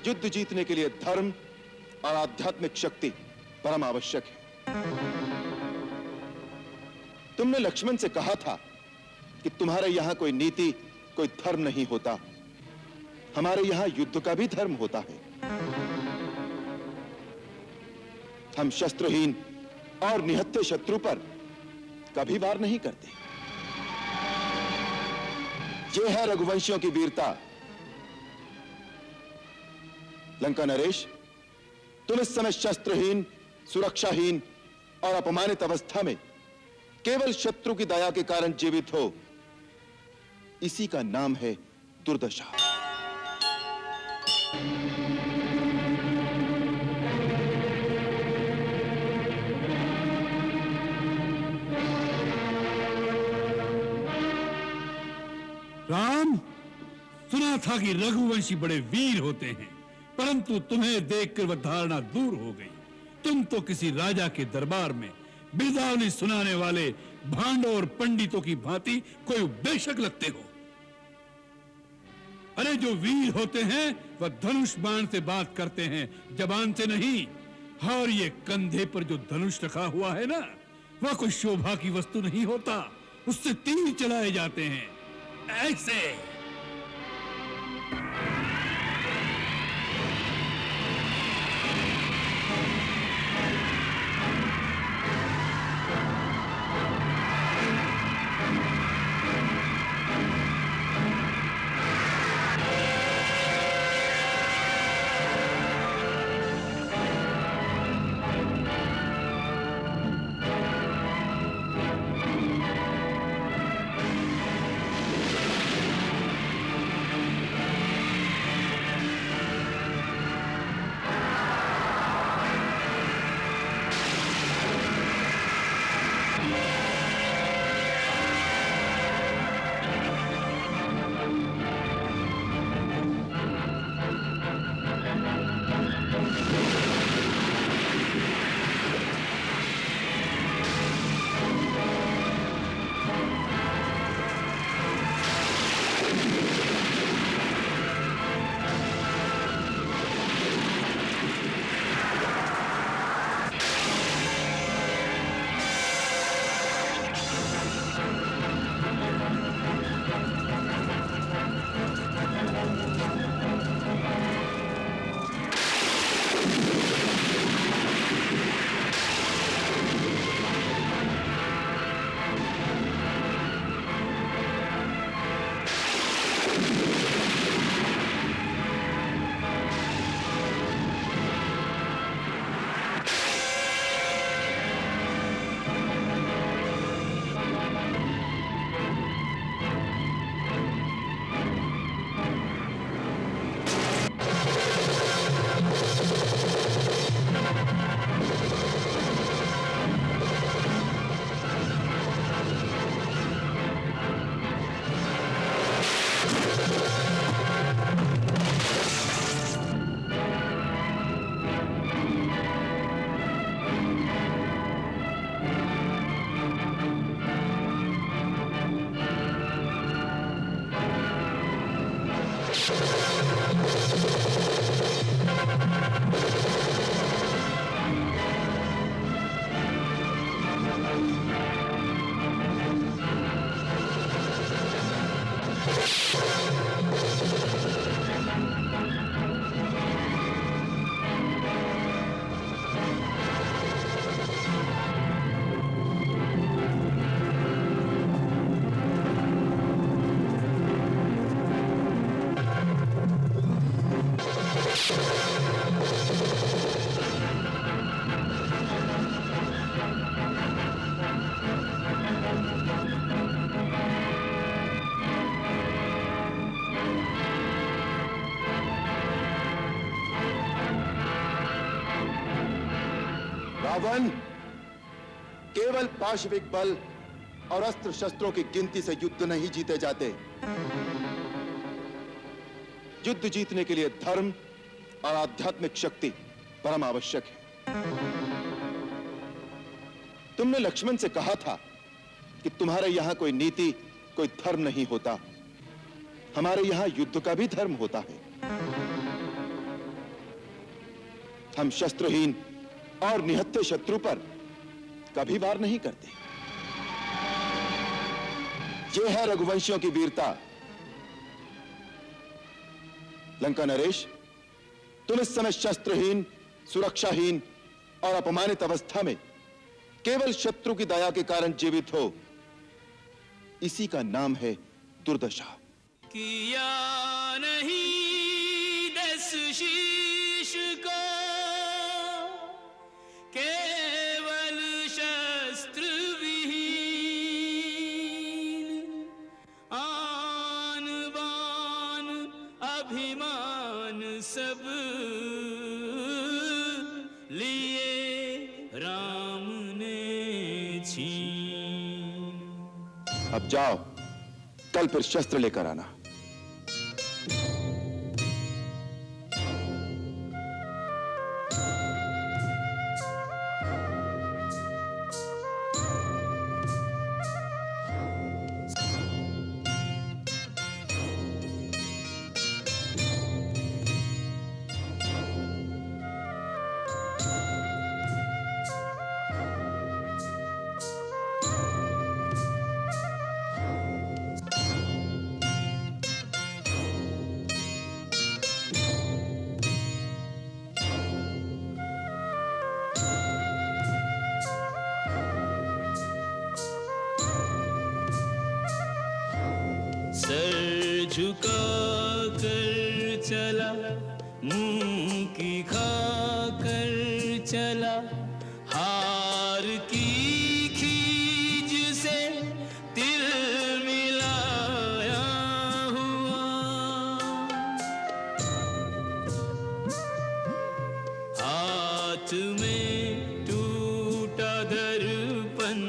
युद्ध जीतने के लिए धर्म और आध्यात्मिक शक्ति परम आवश्यक है। तुमने लक्ष्मण से कहा था कि तुम्हारे यहां कोई नीति, कोई धर्म नहीं होता। हमारे यहां युद्ध का भी धर्म होता है। हम शस्त्रहीन और निहत्थे शत्रु पर कभी वार नहीं करते। यह है रघुवंशियों की वीरता। लंका नरेश, तुम इस समय शस्त्रहीन, सुरक्षाहीन और अपमानित अवस्था में केवल शत्रु की दया के कारण जीवित हो। इसी का नाम है दुर्दशा। राम, सुना था कि रघुवंशी बड़े वीर होते हैं, परंतु तुम्हें देखकर वह धारणा दूर हो गई। तुम तो किसी राजा के दरबार में बिरदावली सुनाने वाले भांडों और पंडितों की भांति कोई उपदेशक लगते हो। अरे जो वीर होते हैं वह धनुष बाण से बात करते हैं, जबान से नहीं। और ये कंधे पर जो धनुष रखा हुआ है ना, वह कोई शोभा की वस्तु नहीं होता, उससे तीर चलाए जाते हैं ऐसे। रावण, केवल पाशविक बल और अस्त्र शस्त्रों की गिनती से युद्ध नहीं जीते जाते। युद्ध जीतने के लिए धर्म और आध्यात्मिक शक्ति परम आवश्यक है। तुमने लक्ष्मण से कहा था कि तुम्हारे यहां कोई नीति, कोई धर्म नहीं होता। हमारे यहां युद्ध का भी धर्म होता है। हम शस्त्रहीन और निहत्थे शत्रु पर कभी वार नहीं करते। यह है रघुवंशियों की वीरता। लंका नरेश, तुम इस समय शस्त्रहीन, सुरक्षाहीन और अपमानित अवस्था में केवल शत्रु की दया के कारण जीवित हो, इसी का नाम है दुर्दशा। किया नहीं दस शीश को, केवल शस्त्र विहीन, आन बान अभिमान सब लिए राम ने छीन। अब जाओ, कल फिर शस्त्र लेकर आना। सर झुका कर चला, मुंह की खाकर चला, हार की खीज से तिल मिलाया हुआ, हाथ में टूटा दर्पण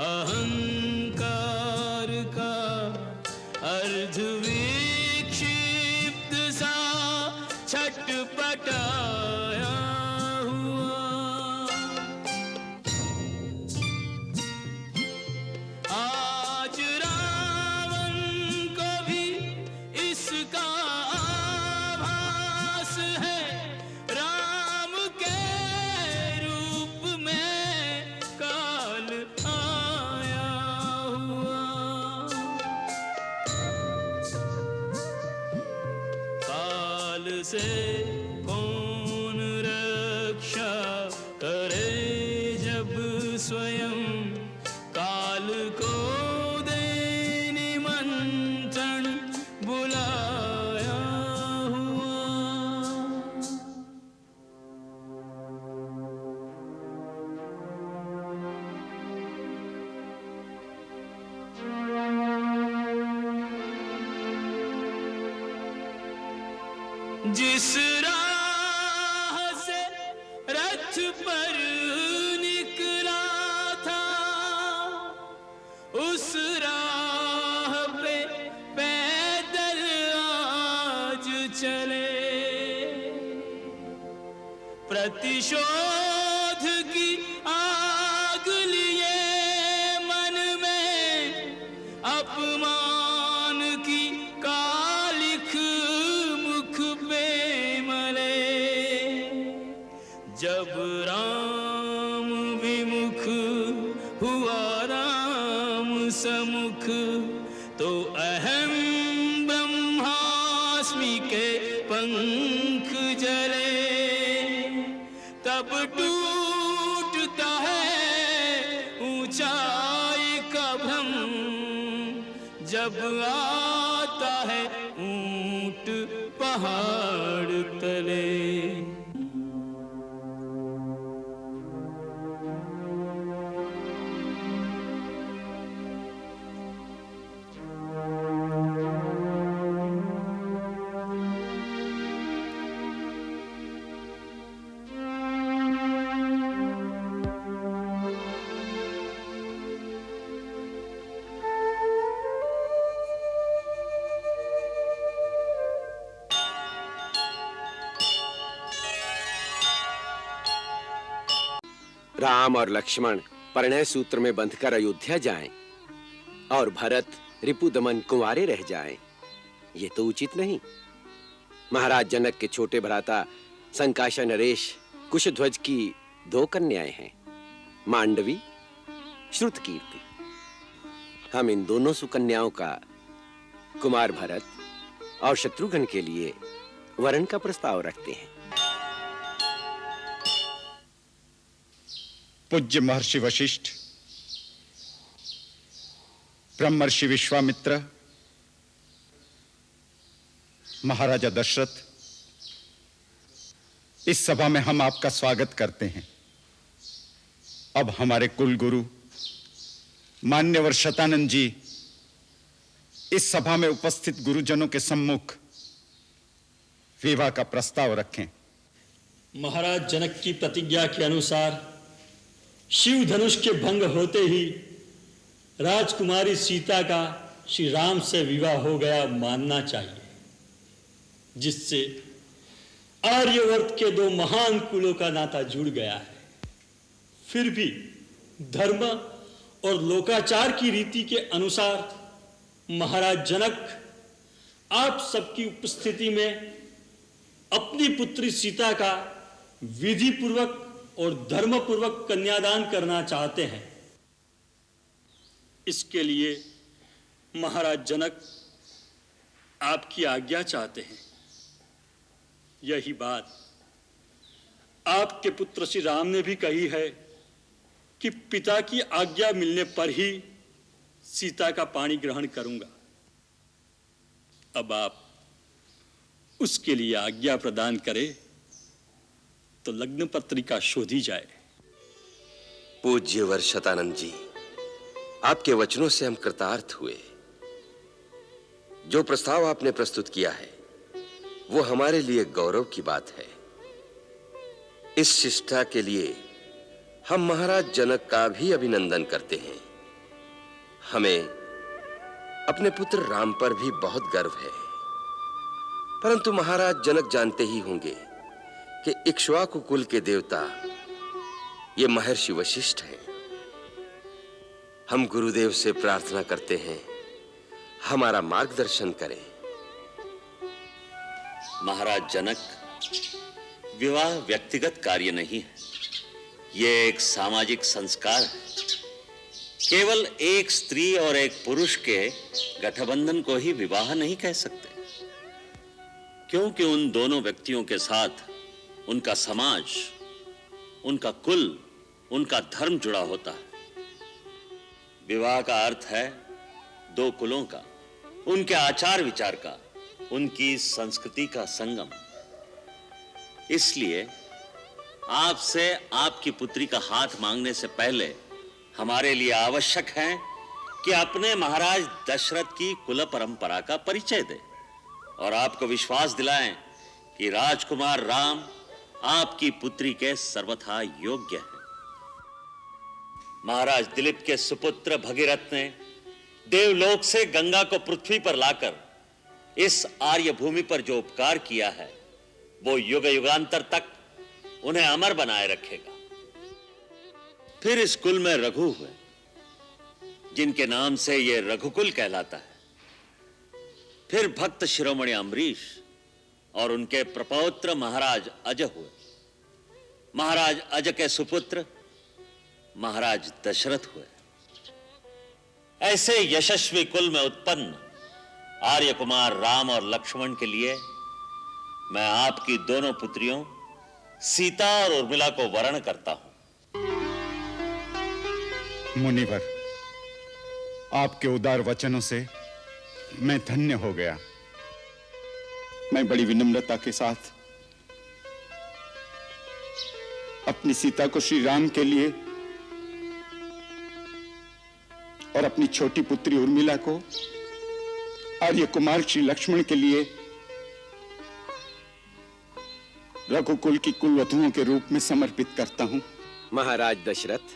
अहंकार का, अर्धविक्षिप्त सा छटपटाया हुआ, आज रावण को भी इसका आभास है, राम के रूप में काल आया हुआ, काल से कौन रक्षा करे जब स्वयं काल को दे निमंत्रण बुलाया हुआ। जिस राह से रथ पर निकला था, उस राह पे पैदल आज चले, प्रतिशोध की आग लिए मन में, अपमान की कालिख मुख पे मले, जब राम विमुख हुआ राम समुख, तो अहम ब्रह्मास्मि के पंख जले, तब टूटता है ऊंचाई का भ्रम, जब आता है ऊंट पहाड़ तले। राम और लक्ष्मण परिणय सूत्र में बंधकर अयोध्या जाएं और भरत रिपुदमन कुंवारे रह जाएं, ये तो उचित नहीं। महाराज जनक के छोटे भ्राता संकाशा नरेश कुशध्वज की 2 कन्याएं हैं, मांडवी, श्रुतकीर्ति। हम इन दोनों सुकन्याओं का कुमार भरत और शत्रुघ्न के लिए वरण का प्रस्ताव रखते हैं। पूज्य महर्षि वशिष्ठ, ब्रह्मर्षि विश्वामित्र, महाराजा दशरथ, इस सभा में हम आपका स्वागत करते हैं। अब हमारे कुल गुरु मान्यवर शतानंद जी इस सभा में उपस्थित गुरुजनों के सम्मुख विवाह का प्रस्ताव रखें। महाराज जनक की प्रतिज्ञा के अनुसार शिव धनुष के भंग होते ही राजकुमारी सीता का श्री राम से विवाह हो गया मानना चाहिए, जिससे आर्यवर्त के 2 महान कुलों का नाता जुड़ गया है। फिर भी धर्म और लोकाचार की रीति के अनुसार महाराज जनक आप सबकी उपस्थिति में अपनी पुत्री सीता का विधि पूर्वक और धर्म पूर्वक कन्यादान करना चाहते हैं। इसके लिए महाराज जनक आपकी आज्ञा चाहते हैं। यही बात आपके पुत्र श्री राम ने भी कही है कि पिता की आज्ञा मिलने पर ही सीता का पाणी ग्रहण करूंगा। अब आप उसके लिए आज्ञा प्रदान करें तो लग्न पत्रिका शोधी जाए। पूज्यवर शतानंद जी, आपके वचनों से हम कृतार्थ हुए। जो प्रस्ताव आपने प्रस्तुत किया है वो हमारे लिए गौरव की बात है। इस शिष्टा के लिए हम महाराज जनक का भी अभिनंदन करते हैं। हमें अपने पुत्र राम पर भी बहुत गर्व है, परंतु महाराज जनक जानते ही होंगे कि इक्ष्वाकु कुल के देवता ये महर्षि वशिष्ठ हैं। हम गुरुदेव से प्रार्थना करते हैं हमारा मार्गदर्शन करें। महाराज जनक, विवाह व्यक्तिगत कार्य नहीं है, यह एक सामाजिक संस्कार है। केवल एक स्त्री और एक पुरुष के गठबंधन को ही विवाह नहीं कह सकते, क्योंकि उन दोनों व्यक्तियों के साथ उनका समाज, उनका कुल, उनका धर्म जुड़ा होता है। विवाह का अर्थ है 2 कुलों का, उनके आचार विचार का, उनकी संस्कृति का संगम। इसलिए आपसे आपकी पुत्री का हाथ मांगने से पहले हमारे लिए आवश्यक है कि अपने महाराज दशरथ की कुल परंपरा का परिचय दें और आपको विश्वास दिलाएं कि राजकुमार राम आपकी पुत्री के सर्वथा योग्य हैं। महाराज दिलीप के सुपुत्र भगीरथ ने देवलोक से गंगा को पृथ्वी पर लाकर इस आर्य भूमि पर जो उपकार किया है वो युग युगांतर तक उन्हें अमर बनाए रखेगा। फिर इस कुल में रघु हुए, जिनके नाम से यह रघुकुल कहलाता है। फिर भक्त शिरोमणि अम्बरीश और उनके प्रपौत्र महाराज अज हुए। महाराज अज के सुपुत्र महाराज दशरथ हुए। ऐसे यशस्वी कुल में उत्पन्न आर्य कुमार राम और लक्ष्मण के लिए मैं आपकी दोनों पुत्रियों सीता और उर्मिला को वरण करता हूं। मुनिवर, आपके उदार वचनों से मैं धन्य हो गया। मैं बड़ी विनम्रता के साथ अपनी सीता को श्री राम के लिए और अपनी छोटी पुत्री उर्मिला को आर्य कुमार श्री लक्ष्मण के लिए रघुकुल की कुलवधुओं के रूप में समर्पित करता हूं। महाराज दशरथ,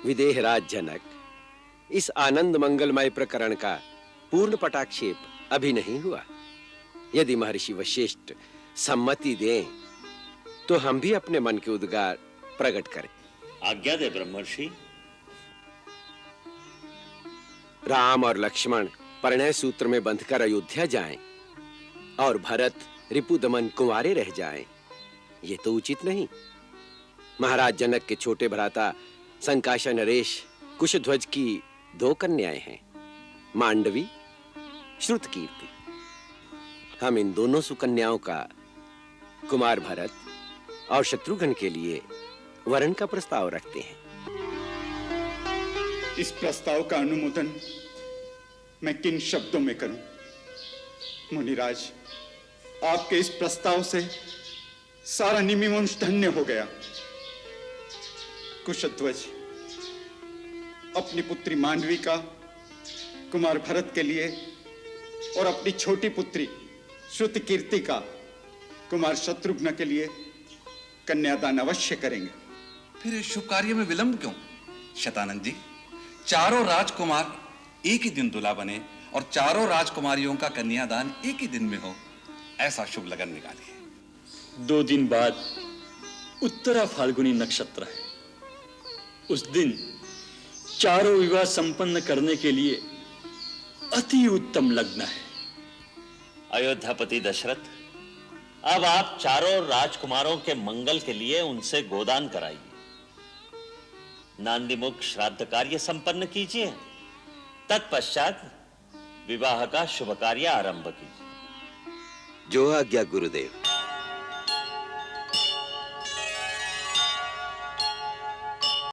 विदेहराज जनक, इस आनंद मंगलमय प्रकरण का पूर्ण पटाक्षेप अभी नहीं हुआ। यदि महर्षि वशिष्ठ सम्मति दें तो हम भी अपने मन के उद्गार प्रकट करें। आज्ञा दे ब्रह्मर्षि। राम और लक्ष्मण परिणय सूत्र में बंधकर अयोध्या जाएं और भरत रिपुदमन कुंवारे रह जाएं। ये तो उचित नहीं। महाराज जनक के छोटे भ्राता संकाशा नरेश कुशध्वज की 2 कन्याएं हैं, मांडवी, श्रुतकीर्ति। हम इन दोनों सुकन्याओं का कुमार भरत और शत्रुघ्न के लिए वरण का प्रस्ताव रखते हैं। इस प्रस्ताव का अनुमोदन मैं किन शब्दों में करूं? मुनिराज, आपके इस प्रस्ताव से सारा निमिवंश धन्य हो गया। कुशध्वज अपनी पुत्री मांडवी का कुमार भरत के लिए और अपनी छोटी पुत्री श्रुतकीर्ति का कुमार शत्रुघ्न के लिए कन्यादान अवश्य करेंगे। फिर इस शुभ कार्य में विलंब क्यों? शतानंद जी, चारों राजकुमार एक ही दिन दूल्हा बने और चारों राजकुमारियों का कन्यादान एक ही दिन में हो, ऐसा शुभ लगन निकालिए। 2 दिन बाद उत्तरा फाल्गुनी नक्षत्र है। उस दिन चारों विवाह संपन्न करने के लिए अति उत्तम लग्न है। अयोध्यापति दशरथ, अब आप चारों राजकुमारों के मंगल के लिए उनसे गोदान कराइए, नांदीमुख श्राद्ध कार्य संपन्न कीजिए, तत्पश्चात विवाह का शुभ कार्य आरंभ कीजिए। जो आज्ञा गुरुदेव।